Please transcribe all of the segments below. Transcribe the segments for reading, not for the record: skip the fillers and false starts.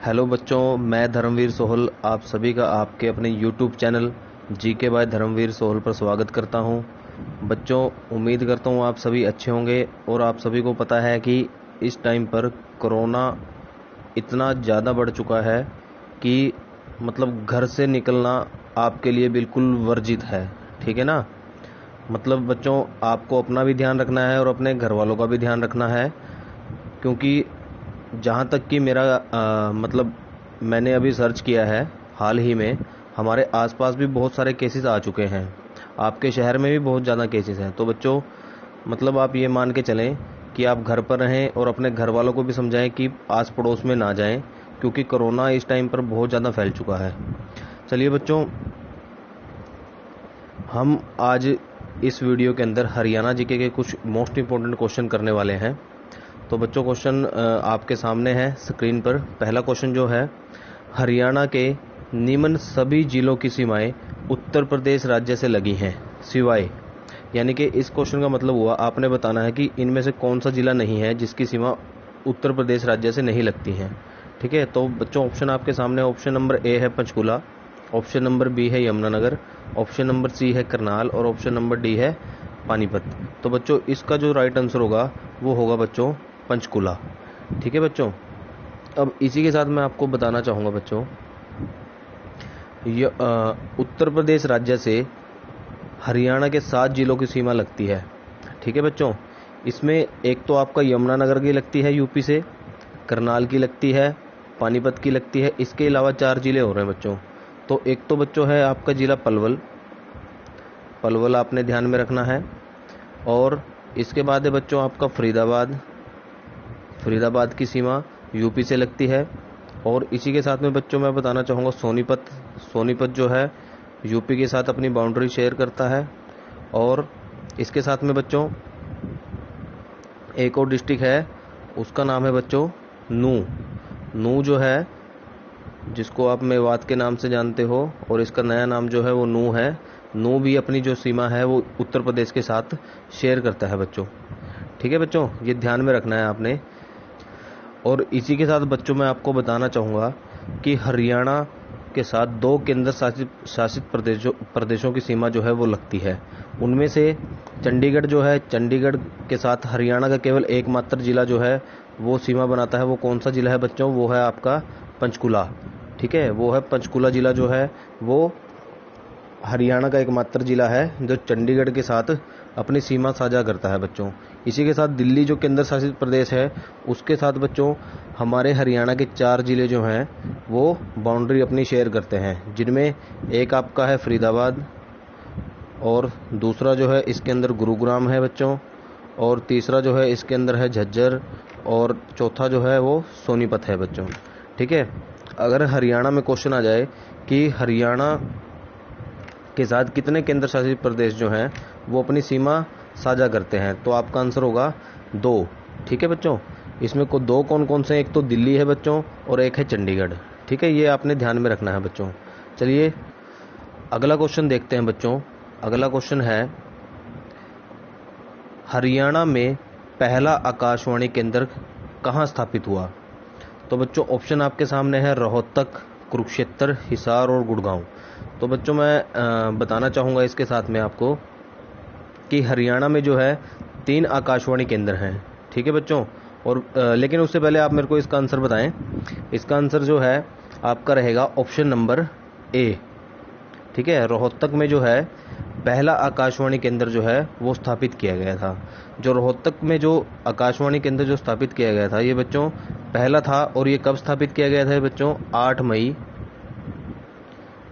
Hello बच्चों, मैं धर्मवीर सोहल आप सभी का आपके अपने YouTube channel GK by Dharmveer Sohal पर स्वागत करता हूं। बच्चों, उम्मीद करता हूं आप सभी अच्छे होंगे और आप सभी को पता है कि इस टाइम पर कोरोना इतना ज़्यादा बढ़ चुका है कि मतलब घर से निकलना आपके लिए बिल्कुल वर्जित है। ठीक है ना। मतलब बच्चों, आपको अपना भी ध्यान रखना है और अपने घर वालों का भी ध्यान रखना है, क्योंकि जहाँ तक कि मेरा मतलब मैंने अभी सर्च किया है, हाल ही में हमारे आसपास भी बहुत सारे केसेस आ चुके हैं। आपके शहर में भी बहुत ज़्यादा केसेस हैं। तो बच्चों, मतलब आप ये मान के चलें कि आप घर पर रहें और अपने घर वालों को भी समझाएं कि आस पड़ोस में ना जाएं, क्योंकि कोरोना इस टाइम पर बहुत ज़्यादा फैल चुका है। चलिए बच्चों, हम आज इस वीडियो के अंदर हरियाणा जीके के कुछ मोस्ट इम्पोर्टेंट क्वेश्चन करने वाले हैं। तो बच्चों, क्वेश्चन आपके सामने है स्क्रीन पर। पहला क्वेश्चन जो है, हरियाणा के निम्न सभी जिलों की सीमाएं उत्तर प्रदेश राज्य से लगी हैं सिवाय, यानी कि इस क्वेश्चन का मतलब हुआ आपने बताना है कि इनमें से कौन सा जिला नहीं है जिसकी सीमा उत्तर प्रदेश राज्य से नहीं लगती है। ठीक है। तो बच्चों, ऑप्शन आपके सामने, ऑप्शन नंबर ए है पंचकुला, ऑप्शन नंबर बी है यमुनानगर, ऑप्शन नंबर सी है करनाल और ऑप्शन नंबर डी है पानीपत। तो बच्चों, इसका जो राइट आंसर होगा वो होगा बच्चों पंचकुला। ठीक है बच्चों। अब इसी के साथ मैं आपको बताना चाहूँगा बच्चों, उत्तर प्रदेश राज्य से हरियाणा के 7 जिलों की सीमा लगती है। ठीक है बच्चों। इसमें एक तो आपका यमुनानगर की लगती है यूपी से, करनाल की लगती है, पानीपत की लगती है। इसके अलावा 4 जिले हो रहे हैं बच्चों। तो एक तो बच्चों है आपका जिला पलवल, पलवल आपने ध्यान में रखना है। और इसके बाद है बच्चों आपका फरीदाबाद, फरीदाबाद की सीमा यूपी से लगती है। और इसी के साथ में बच्चों मैं बताना चाहूँगा सोनीपत, सोनीपत जो है यूपी के साथ अपनी बाउंड्री शेयर करता है। और इसके साथ में बच्चों एक और डिस्ट्रिक्ट है, उसका नाम है बच्चों नू। नू जो है, जिसको आप मेवात के नाम से जानते हो, और इसका नया नाम जो है वो नू है। नू भी अपनी जो सीमा है वो उत्तर प्रदेश के साथ शेयर करता है बच्चों। ठीक है बच्चों, ये ध्यान में रखना है आपने। और इसी के साथ बच्चों मैं आपको बताना चाहूँगा कि हरियाणा के साथ 2 केंद्र शासित प्रदेशों की सीमा जो है वो लगती है। उनमें से चंडीगढ़ जो है, चंडीगढ़ के साथ हरियाणा का केवल एकमात्र जिला जो है वो सीमा बनाता है। वो कौन सा जिला है बच्चों? वो है आपका पंचकुला। ठीक है, वो है पंचकुला जिला जो है वो हरियाणा का एकमात्र जिला है जो चंडीगढ़ के साथ अपनी सीमा साझा करता है बच्चों। इसी के साथ दिल्ली जो केंद्र शासित प्रदेश है, उसके साथ बच्चों हमारे हरियाणा के 4 जिले जो हैं वो बाउंड्री अपनी शेयर करते हैं, जिनमें एक आपका है फरीदाबाद, और दूसरा जो है इसके अंदर गुरुग्राम है बच्चों, और तीसरा जो है इसके अंदर है झज्जर, और चौथा जो है वो सोनीपत है बच्चों। ठीक है। अगर हरियाणा में क्वेश्चन आ जाए कि हरियाणा के साथ कितने केंद्र शासित प्रदेश जो हैं वो अपनी सीमा साझा करते हैं, तो आपका आंसर होगा 2। ठीक है बच्चों। इसमें को 2 कौन कौन से? एक तो दिल्ली है बच्चों और एक है चंडीगढ़। ठीक है, ये आपने ध्यान में रखना है बच्चों। चलिए अगला क्वेश्चन देखते हैं बच्चों। अगला क्वेश्चन है, हरियाणा में पहला आकाशवाणी केंद्र कहाँ स्थापित हुआ? तो बच्चों ऑप्शन आपके सामने है रोहतक, कुरुक्षेत्र, हिसार और गुड़गांव। तो बच्चों मैं बताना चाहूँगा इसके साथ में आपको कि हरियाणा में जो है 3 आकाशवाणी केंद्र हैं। ठीक है बच्चों। और लेकिन उससे पहले आप मेरे को इसका आंसर बताएं। इसका आंसर जो है आपका रहेगा ऑप्शन नंबर ए। ठीक है, रोहतक में जो है पहला आकाशवाणी केंद्र जो है वो स्थापित किया गया था। जो रोहतक में जो आकाशवाणी केंद्र जो स्थापित किया गया था ये बच्चों पहला था। और ये कब स्थापित किया गया था बच्चों? 8 मई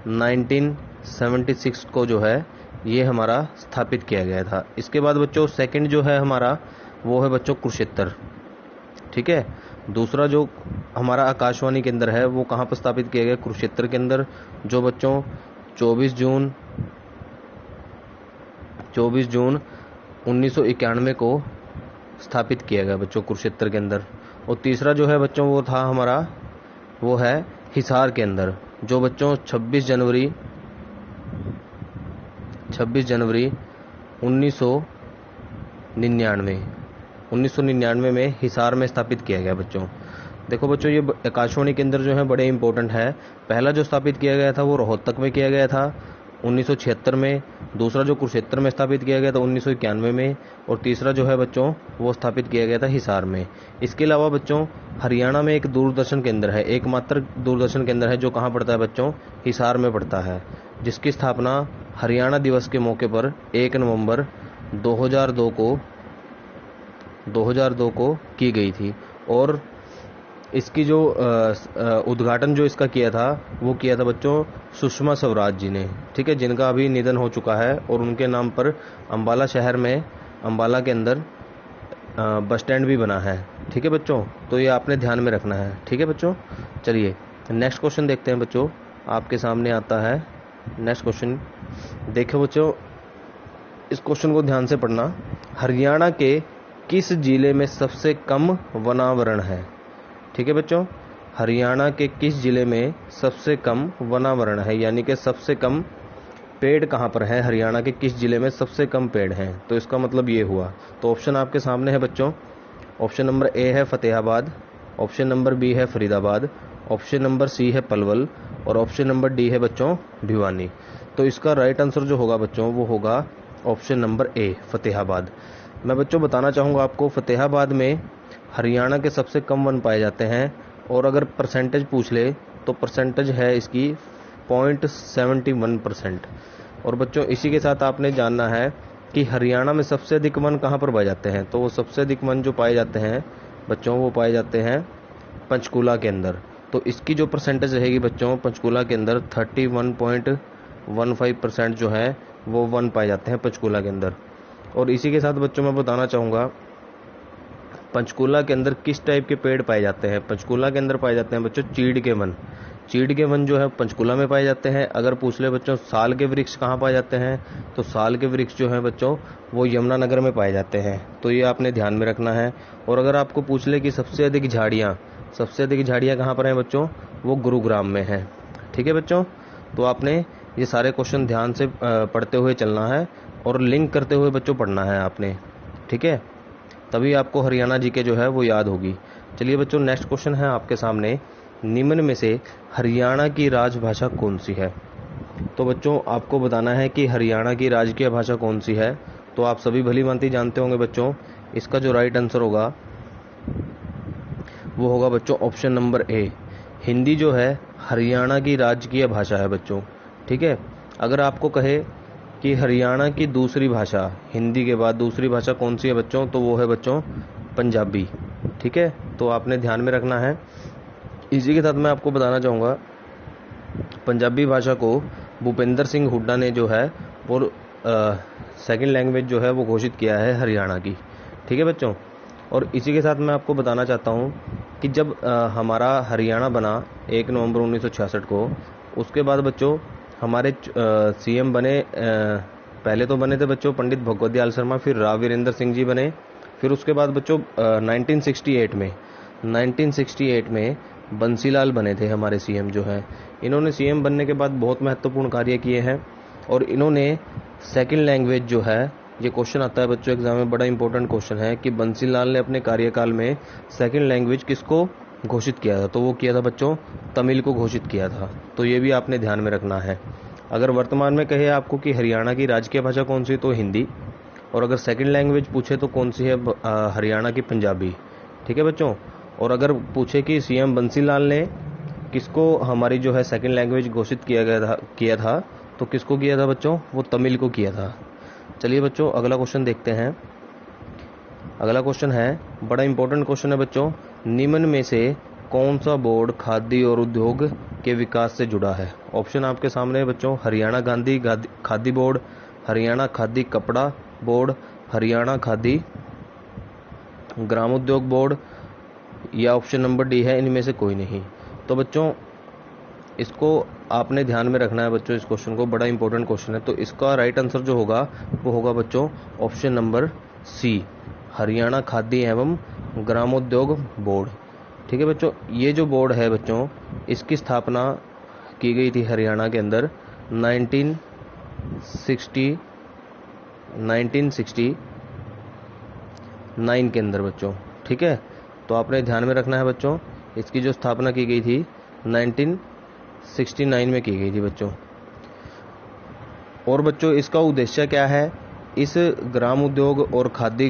1976 को जो है ये हमारा स्थापित किया गया था। इसके बाद बच्चों सेकंड जो है हमारा वो है बच्चों कुरुक्षेत्र। ठीक है, दूसरा जो हमारा आकाशवाणी केंद्र है वो कहाँ पर स्थापित किया गया? कुरुक्षेत्र के अंदर, जो बच्चों 24 जून 1991 को स्थापित किया गया बच्चों कुरुक्षेत्र के अंदर। और तीसरा जो है बच्चों वो था हमारा, वो है हिसार के अंदर, जो बच्चों 26 जनवरी 1999 में हिसार में स्थापित किया गया बच्चों। देखो बच्चों, ये आकाशवाणी केंद्र जो है बड़े इंपॉर्टेंट है। पहला जो स्थापित किया गया था वो रोहतक में किया गया था 1976 में, दूसरा जो कुरुक्षेत्र में स्थापित किया गया था 1991 में, और तीसरा जो है बच्चों वो स्थापित किया गया था हिसार में। इसके अलावा बच्चों हरियाणा में एक दूरदर्शन केंद्र है, एकमात्र दूरदर्शन केंद्र है जो कहाँ पड़ता है बच्चों, हिसार में पड़ता है, जिसकी स्थापना हरियाणा दिवस के मौके पर 1 नवंबर 2002 को की गई थी। और इसकी जो उद्घाटन जो इसका किया था वो किया था बच्चों सुषमा स्वराज जी ने, ठीक है, जिनका अभी निधन हो चुका है, और उनके नाम पर अंबाला शहर में, अंबाला के अंदर बस स्टैंड भी बना है, ठीक है बच्चों। तो ये आपने ध्यान में रखना है, ठीक है बच्चों। चलिए नेक्स्ट क्वेश्चन देखते हैं बच्चों, आपके सामने आता है नेक्स्ट क्वेश्चन। देखो बच्चों, इस क्वेश्चन को ध्यान से पढ़ना। हरियाणा के किस जिले में सबसे कम वनावरण है, ठीक है बच्चों। हरियाणा के किस जिले में सबसे कम वनावरण है, यानी कि सबसे कम पेड़ कहाँ पर है, हरियाणा के किस जिले में सबसे कम पेड़ हैं, तो इसका मतलब ये हुआ। तो ऑप्शन आपके सामने है बच्चों। ऑप्शन नंबर ए है फतेहाबाद, ऑप्शन नंबर बी है फरीदाबाद, ऑप्शन नंबर सी है पलवल, और ऑप्शन नंबर डी है बच्चों भिवानी। तो इसका राइट आंसर जो होगा बच्चों वो होगा ऑप्शन नंबर ए फतेहाबाद। मैं बच्चों बताना चाहूँगा आपको, फतेहाबाद में हरियाणा के सबसे कम वन पाए जाते हैं, और अगर परसेंटेज पूछ ले तो परसेंटेज है इसकी 0.71%। और बच्चों इसी के साथ आपने जानना है कि हरियाणा में सबसे अधिक वन कहाँ पर पाए जाते हैं, तो वो सबसे अधिक वन जो पाए जाते हैं बच्चों वो पाए जाते हैं पंचकूला के अंदर। तो इसकी जो परसेंटेज रहेगी बच्चों पंचकूला के अंदर 31.15% जो है वो वन पाए जाते हैं पंचकूला के अंदर। और इसी के साथ बच्चों मैं बताना चाहूँगा पंचकूला के अंदर किस टाइप के पेड़ पाए जाते हैं। पंचकूला के अंदर पाए जाते हैं बच्चों चीड़ के वन। चीड़ के वन जो है पंचकूला में पाए जाते हैं। अगर पूछ ले बच्चों साल के वृक्ष कहाँ पाए जाते हैं, तो साल के वृक्ष जो है बच्चों वो यमुनानगर में पाए जाते हैं, तो ये आपने ध्यान में रखना है। और अगर आपको पूछ ले कि सबसे अधिक झाड़ियाँ कहाँ पर हैं बच्चों, वो गुरुग्राम में है, ठीक है बच्चों। तो आपने ये सारे क्वेश्चन ध्यान से पढ़ते हुए चलना है और लिंक करते हुए बच्चों पढ़ना है आपने, ठीक है, तभी आपको हरियाणा जीके जो है वो याद होगी। चलिए बच्चों नेक्स्ट क्वेश्चन है आपके सामने, निम्न में से हरियाणा की राजभाषा कौन सी है। तो बच्चों आपको बताना है कि हरियाणा की राजकीय भाषा कौन सी है। तो आप सभी भली भांति जानते होंगे बच्चों, इसका जो राइट आंसर होगा वो होगा बच्चों ऑप्शन नंबर ए। हिंदी जो है हरियाणा की राजकीय भाषा है बच्चों, ठीक है। अगर आपको कहे कि हरियाणा की दूसरी भाषा हिंदी के बाद दूसरी भाषा कौन सी है बच्चों, तो वो है बच्चों पंजाबी, ठीक है। तो आपने ध्यान में रखना है। इसी के साथ मैं आपको बताना चाहूँगा पंजाबी भाषा को भूपेंद्र सिंह हुड्डा ने जो है वो सेकंड लैंग्वेज जो है वो घोषित किया है हरियाणा की, ठीक है बच्चों। और इसी के साथ मैं आपको बताना चाहता हूँ कि जब हमारा हरियाणा बना 1 नवंबर 1966 को, उसके बाद बच्चों हमारे सीएम बने, पहले तो बने थे बच्चों पंडित भगवत दयाल शर्मा, फिर राव वीरेंद्र सिंह जी बने। फिर उसके बाद बच्चों 1968 में बंसीलाल बने थे हमारे सीएम जो हैं। इन्होंने सीएम बनने के बाद बहुत महत्वपूर्ण कार्य किए हैं, और इन्होंने सेकंड लैंग्वेज जो है, ये क्वेश्चन आता है बच्चों एग्जाम में, बड़ा इंपॉर्टेंट क्वेश्चन है कि बंसीलाल ने अपने कार्यकाल में सेकंड लैंग्वेज किसको घोषित किया था, तो वो किया था बच्चों तमिल को घोषित किया था। तो ये भी आपने ध्यान में रखना है। अगर वर्तमान में कहे आपको कि हरियाणा की राजकीय भाषा कौन सी, तो हिंदी, और अगर सेकंड लैंग्वेज पूछे तो कौन सी है, हरियाणा की पंजाबी, ठीक है बच्चों। और अगर पूछे कि सीएम बंसीलाल ने किसको हमारी जो है सेकंड लैंग्वेज घोषित किया था तो किसको किया था बच्चों, वो तमिल को किया था। चलिए बच्चों अगला क्वेश्चन देखते हैं। अगला क्वेश्चन है, बड़ा इंपॉर्टेंट क्वेश्चन है बच्चों, निम्न में से कौन सा बोर्ड खादी और उद्योग के विकास से जुड़ा है। ऑप्शन आपके सामने है बच्चों, हरियाणा गांधी खादी बोर्ड, हरियाणा खादी कपड़ा बोर्ड, हरियाणा खादी ग्रामोद्योग बोर्ड, या ऑप्शन नंबर डी है इनमें से कोई नहीं। तो बच्चों इसको आपने ध्यान में रखना है बच्चों, इस क्वेश्चन को, बड़ा इंपॉर्टेंट क्वेश्चन है। तो इसका राइट आंसर जो होगा वो होगा बच्चों option number C, Haryana Khadi एवं ग्रामोद्योग बोर्ड, ठीक है बच्चों। ये जो बोर्ड है बच्चों, इसकी स्थापना की गई थी हरियाणा के अंदर 1969 के अंदर बच्चों, ठीक है। तो आपने ध्यान में रखना है बच्चों इसकी जो स्थापना की गई थी 1969 में की गई थी बच्चों। और बच्चों इसका उद्देश्य क्या है? इस ग्राम उद्योग और खादी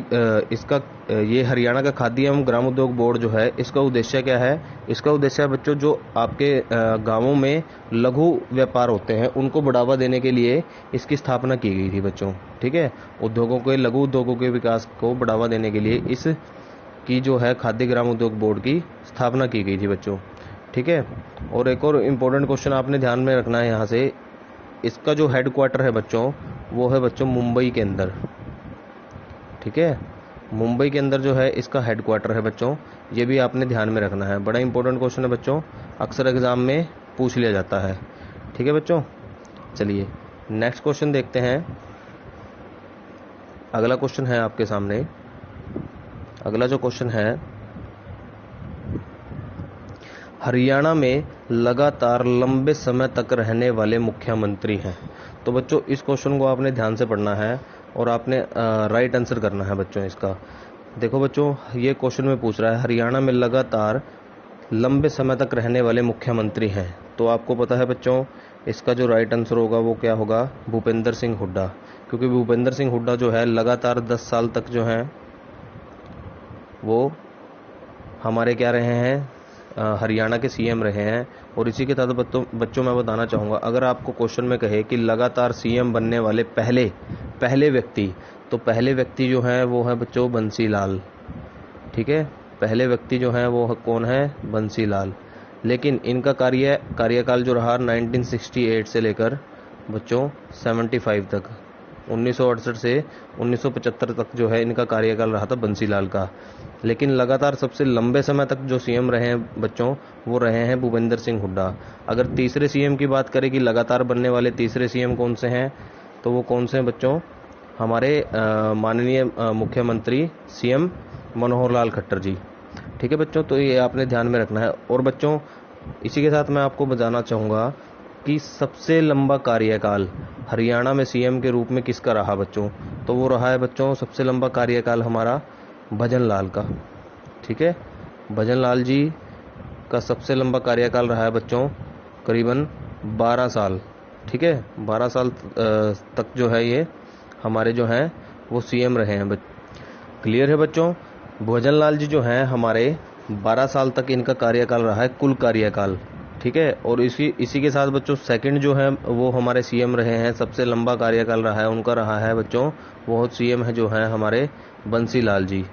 ये हरियाणा का खादी एवं ग्राम उद्योग बोर्ड जो है, इसका उद्देश्य क्या है? इसका उद्देश्य है बच्चों, जो आपके गांवों में लघु व्यापार होते हैं उनको बढ़ावा देने के लिए इसकी स्थापना की गई थी बच्चों। ठीक है, उद्योगों के, लघु उद्योगों के विकास को बढ़ावा देने के लिए इस की जो है खादी ग्राम उद्योग बोर्ड की स्थापना की गई थी बच्चों। ठीक है, और एक और इम्पोर्टेंट क्वेश्चन आपने ध्यान में रखना है यहाँ से, इसका जो हेडक्वार्टर है बच्चों वो है बच्चों मुंबई के अंदर। ठीक है, मुंबई के अंदर जो है इसका हेडक्वार्टर है बच्चों, ये भी आपने ध्यान में रखना है। बड़ा इंपॉर्टेंट क्वेश्चन है बच्चों, अक्सर एग्जाम में पूछ लिया जाता है। ठीक है बच्चों, चलिए नेक्स्ट क्वेश्चन देखते हैं। अगला क्वेश्चन है आपके सामने, अगला जो क्वेश्चन है, हरियाणा में लगातार लंबे समय तक रहने वाले मुख्यमंत्री हैं। तो बच्चों इस क्वेश्चन को आपने ध्यान से पढ़ना है और आपने राइट आंसर करना है बच्चों इसका। देखो बच्चों, ये क्वेश्चन में पूछ रहा है हरियाणा में लगातार लंबे समय तक रहने वाले मुख्यमंत्री हैं, तो आपको पता है बच्चों इसका जो राइट आंसर होगा वो क्या होगा? भूपेंद्र सिंह हुड्डा। क्योंकि भूपेंद्र सिंह हुड्डा जो है लगातार 10 साल तक जो है वो हमारे क्या रहे हैं? हरियाणा के सीएम रहे हैं। और इसी के तहत बच्चों मैं बताना चाहूँगा, अगर आपको क्वेश्चन में कहे कि लगातार सीएम बनने वाले पहले व्यक्ति, तो पहले व्यक्ति जो है वो है बच्चों बंसी लाल। ठीक है, पहले व्यक्ति जो है वो कौन है? बंसी लाल। लेकिन इनका कार्यकाल जो रहा 1968 से लेकर बच्चों 75 तक, 1968 से 1975 तक जो है इनका कार्यकाल रहा था बंसीलाल का। लेकिन लगातार सबसे लंबे समय तक जो सीएम रहे हैं बच्चों वो रहे हैं भूपेंद्र सिंह हुड्डा। अगर तीसरे सीएम की बात करें कि लगातार बनने वाले तीसरे सीएम कौन से हैं, तो वो कौन से हैं बच्चों? हमारे माननीय मुख्यमंत्री सीएम मनोहर लाल खट्टर जी। ठीक है बच्चों, तो ये आपने ध्यान में रखना है। और बच्चों इसी के साथ मैं आपको बताना चाहूँगा कि सबसे लंबा कार्यकाल हरियाणा में सीएम के रूप में किसका रहा बच्चों? तो वो रहा है बच्चों सबसे लंबा कार्यकाल हमारा भजन लाल का। ठीक है, भजन लाल जी का सबसे लंबा कार्यकाल रहा है बच्चों करीबन 12 साल। ठीक है, 12 साल तक जो है ये हमारे जो हैं वो सीएम रहे हैं। क्लियर है बच्चों? भजन लाल जी जो हैं हमारे 12 साल तक इनका कार्यकाल रहा है, कुल कार्यकाल। ठीक है, और इसी के साथ बच्चों सेकंड जो है वो हमारे सीएम रहे हैं, सबसे लंबा कार्यकाल रहा है उनका रहा है बच्चों, वो सीएम है जो है हमारे बंसी लाल जी।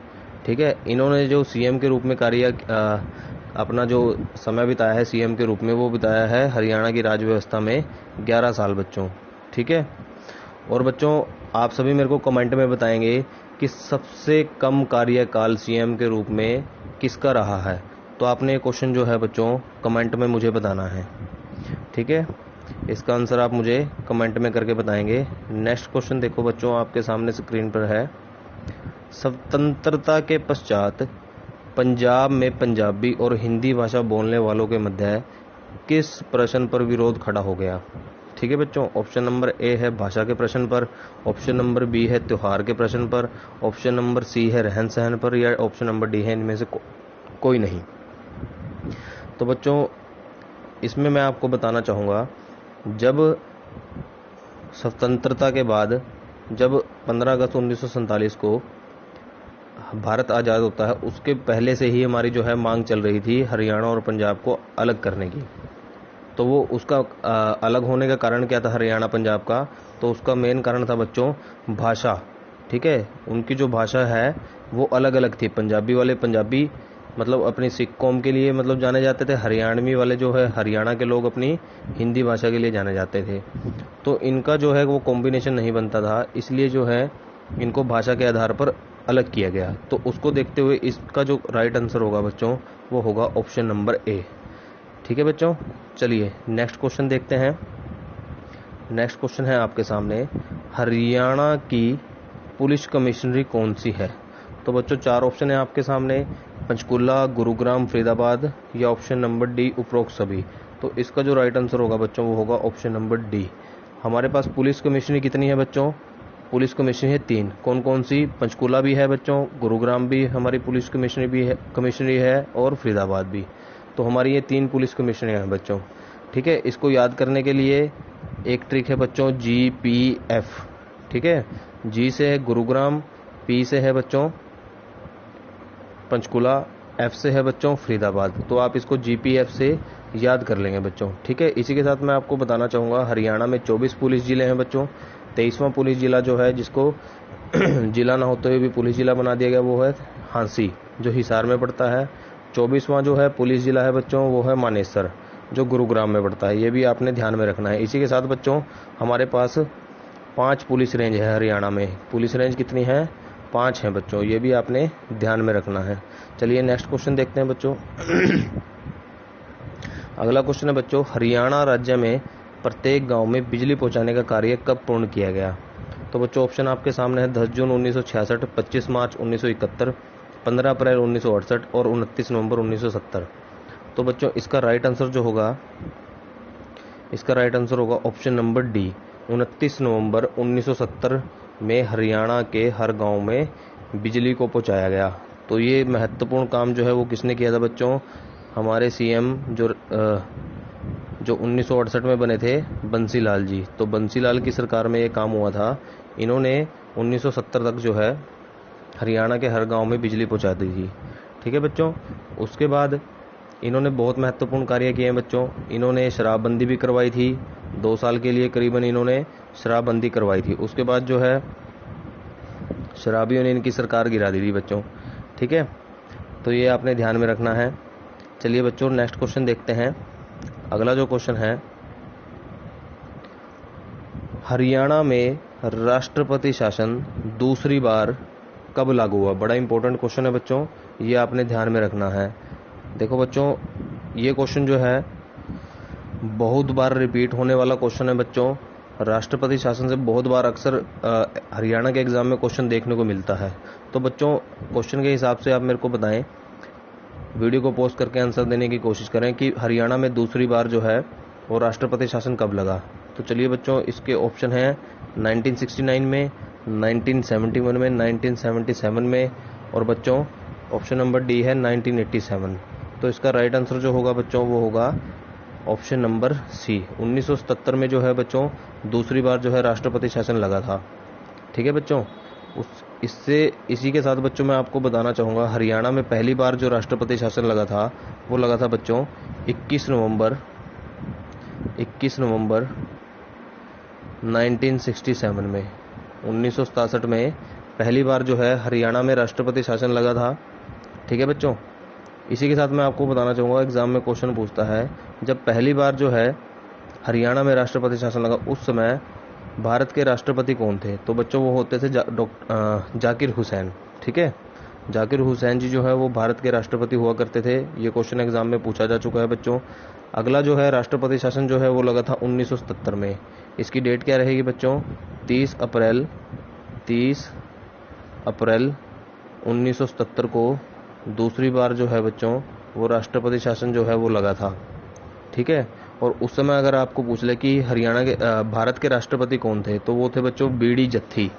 ठीक है, इन्होंने जो सीएम के रूप में अपना जो समय बिताया है सीएम के रूप में, वो बिताया है हरियाणा की राज व्यवस्था में 11 साल बच्चों। ठीक है, और बच्चों आप सभी मेरे को कमेंट में बताएंगे कि सबसे कम कार्यकाल सीएम के रूप में किसका रहा है। तो आपने ये क्वेश्चन जो है बच्चों कमेंट में मुझे बताना है। ठीक है, इसका आंसर आप मुझे कमेंट में करके बताएंगे। नेक्स्ट क्वेश्चन देखो बच्चों, आपके सामने स्क्रीन पर है। स्वतंत्रता के पश्चात पंजाब में पंजाबी और हिंदी भाषा बोलने वालों के मध्य किस प्रश्न पर विरोध खड़ा हो गया? ठीक है बच्चों, ऑप्शन नंबर ए है भाषा के प्रश्न पर, ऑप्शन नंबर बी है त्योहार के प्रश्न पर, ऑप्शन नंबर सी है रहन सहन पर, या ऑप्शन नंबर डी है इनमें से कोई नहीं। तो बच्चों इसमें मैं आपको बताना चाहूँगा, जब स्वतंत्रता के बाद जब 15 अगस्त 1947 को भारत आज़ाद होता है, उसके पहले से ही हमारी जो है मांग चल रही थी हरियाणा और पंजाब को अलग करने की। तो वो उसका अलग होने का कारण क्या था हरियाणा पंजाब का? तो उसका मेन कारण था बच्चों भाषा। ठीक है, उनकी जो भाषा है वो अलग अलग थी। पंजाबी वाले पंजाबी मतलब अपनी सिख कौम के लिए मतलब जाने जाते थे, हरियाणवी वाले जो है हरियाणा के लोग अपनी हिंदी भाषा के लिए जाने जाते थे। तो इनका जो है वो कॉम्बिनेशन नहीं बनता था, इसलिए जो है इनको भाषा के आधार पर अलग किया गया। तो उसको देखते हुए इसका जो राइट आंसर होगा बच्चों वो होगा ऑप्शन नंबर ए। ठीक है बच्चों, चलिए नेक्स्ट क्वेश्चन देखते हैं। नेक्स्ट क्वेश्चन है आपके सामने, हरियाणा की पुलिस कमिश्नरी कौन सी है? तो बच्चों 4 ऑप्शन है आपके सामने, पंचकुला, गुरुग्राम, फरीदाबाद, या ऑप्शन नंबर डी उपरोक्त सभी। तो इसका जो राइट आंसर होगा बच्चों वो होगा ऑप्शन नंबर डी। हमारे पास पुलिस कमिश्नरी कितनी है बच्चों? पुलिस कमिश्नरी है 3। कौन कौन सी? पंचकुला भी है बच्चों, गुरुग्राम भी हमारी पुलिस कमिश्नरी है और फरीदाबाद भी। तो हमारी ये 3 पुलिस कमिश्नर हैं बच्चों। ठीक है, इसको याद करने के लिए एक ट्रिक है बच्चों, GPF। ठीक है, G से है गुरुग्राम, P से है बच्चों पंचकुला, F से है बच्चों फरीदाबाद। तो आप इसको GPF से याद कर लेंगे बच्चों। ठीक है, इसी के साथ मैं आपको बताना चाहूँगा हरियाणा में 24 पुलिस जिले हैं बच्चों। 23वां पुलिस जिला जो है, जिसको जिला ना होते हुए भी पुलिस जिला बना दिया गया, वो है हांसी, जो हिसार में पड़ता है। 24वां जो है पुलिस जिला है बच्चों, वो है मानेसर, जो गुरुग्राम में पड़ता है। ये भी आपने ध्यान में रखना है। इसी के साथ बच्चों हमारे पास 5 पुलिस रेंज है हरियाणा में। पुलिस रेंज कितनी है? 5 हैं बच्चों, ये भी आपने ध्यान में रखना है। चलिए नेक्स्ट क्वेश्चन देखते हैं बच्चों। अगला क्वेश्चन है बच्चों, हरियाणा राज्य में प्रत्येक गांव में बिजली पहुंचाने का कार्य कब पूर्ण किया गया? तो बच्चों ऑप्शन आपके सामने है 10 जून 1966, 25 मार्च 1971, 15 अप्रैल 1968 और 29 नवंबर 1970। तो बच्चों इसका राइट आंसर जो होगा, इसका राइट आंसर होगा ऑप्शन नंबर डी, 29 नवंबर 1970 में हरियाणा के हर गांव में बिजली को पहुंचाया गया। तो ये महत्वपूर्ण काम जो है वो किसने किया था बच्चों? हमारे सीएम जो 1968 में बने थे, बंसीलाल जी। तो बंसीलाल की सरकार में ये काम हुआ था। इन्होंने 1970 तक जो है हरियाणा के हर गांव में बिजली पहुंचा दी थी। ठीक है बच्चों, उसके बाद इन्होंने बहुत महत्वपूर्ण कार्य किए हैं बच्चों। इन्होंने शराबबंदी भी करवाई थी, 2 साल के लिए करीबन इन्होंने शराबबंदी करवाई थी। उसके बाद जो है शराबियों ने इनकी सरकार गिरा दी थी बच्चों। ठीक है, तो ये आपने ध्यान में रखना है। चलिए बच्चों नेक्स्ट क्वेश्चन देखते हैं। अगला जो क्वेश्चन है, हरियाणा में राष्ट्रपति शासन दूसरी बार कब लागू हुआ? बड़ा इंपॉर्टेंट क्वेश्चन है बच्चों, ये आपने ध्यान में रखना है। देखो बच्चों, ये क्वेश्चन जो है बहुत बार रिपीट होने वाला क्वेश्चन है बच्चों। राष्ट्रपति शासन से बहुत बार अक्सर हरियाणा के एग्जाम में क्वेश्चन देखने को मिलता है। तो बच्चों क्वेश्चन के हिसाब से आप मेरे को बताएं, वीडियो को पॉज करके आंसर देने की कोशिश करें कि हरियाणा में दूसरी बार जो है वो राष्ट्रपति शासन कब लगा। तो चलिए बच्चों, इसके ऑप्शन हैं 1969 में, 1971 में, 1977 में और बच्चों ऑप्शन नंबर डी है 1987। तो इसका राइट आंसर जो होगा बच्चों वो होगा ऑप्शन नंबर सी, 1977 में जो है बच्चों दूसरी बार जो है राष्ट्रपति शासन लगा था। ठीक है बच्चों, इसी के साथ बच्चों मैं आपको बताना चाहूँगा हरियाणा में पहली बार जो राष्ट्रपति शासन लगा था वो लगा था बच्चों 21 नवंबर 1967 में। 1967 में पहली बार जो है हरियाणा में राष्ट्रपति शासन लगा था। ठीक है बच्चों, इसी के साथ मैं आपको बताना चाहूँगा, एग्जाम में क्वेश्चन पूछता है जब पहली बार जो है हरियाणा में राष्ट्रपति शासन लगा उस समय भारत के राष्ट्रपति कौन थे? तो बच्चों वो होते थे जाकिर हुसैन। ठीक है, जाकिर हुसैन जी जो है वो भारत के राष्ट्रपति हुआ करते थे। ये क्वेश्चन एग्जाम में पूछा जा चुका है बच्चों। अगला जो है राष्ट्रपति शासन जो है वो लगा था 1977 में। इसकी डेट क्या रहेगी बच्चों? 30 अप्रैल 1977 को दूसरी बार जो है बच्चों वो राष्ट्रपति शासन जो है वो लगा था। ठीक है, और उस समय अगर आपको पूछ ले कि हरियाणा के भारत के राष्ट्रपति कौन थे, तो वो थे बच्चों बीडी जत्थी।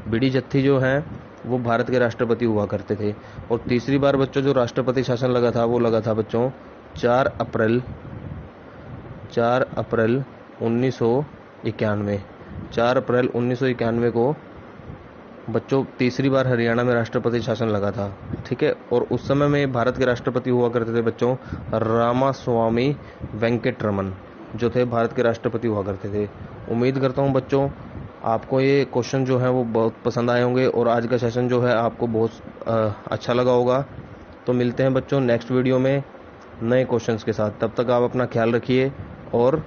बीडी जत्थी जो हैं वो भारत के राष्ट्रपति हुआ करते थे। और तीसरी बार बच्चों जो राष्ट्रपति शासन लगा था वो लगा था बच्चों 4 अप्रैल 1991। 4 अप्रैल 1991 को बच्चों तीसरी बार हरियाणा में राष्ट्रपति शासन लगा था। ठीक है, और उस समय में भारत के राष्ट्रपति हुआ करते थे बच्चों रामास्वामी वेंकटरमन, जो थे भारत के राष्ट्रपति हुआ करते थे। उम्मीद करता हूं बच्चों आपको ये क्वेश्चन जो है वो बहुत पसंद आए होंगे और आज का सेशन जो है आपको बहुत अच्छा लगा होगा। तो मिलते हैं बच्चों नेक्स्ट वीडियो में नए क्वेश्चंस के साथ। तब तक आप अपना ख्याल रखिए और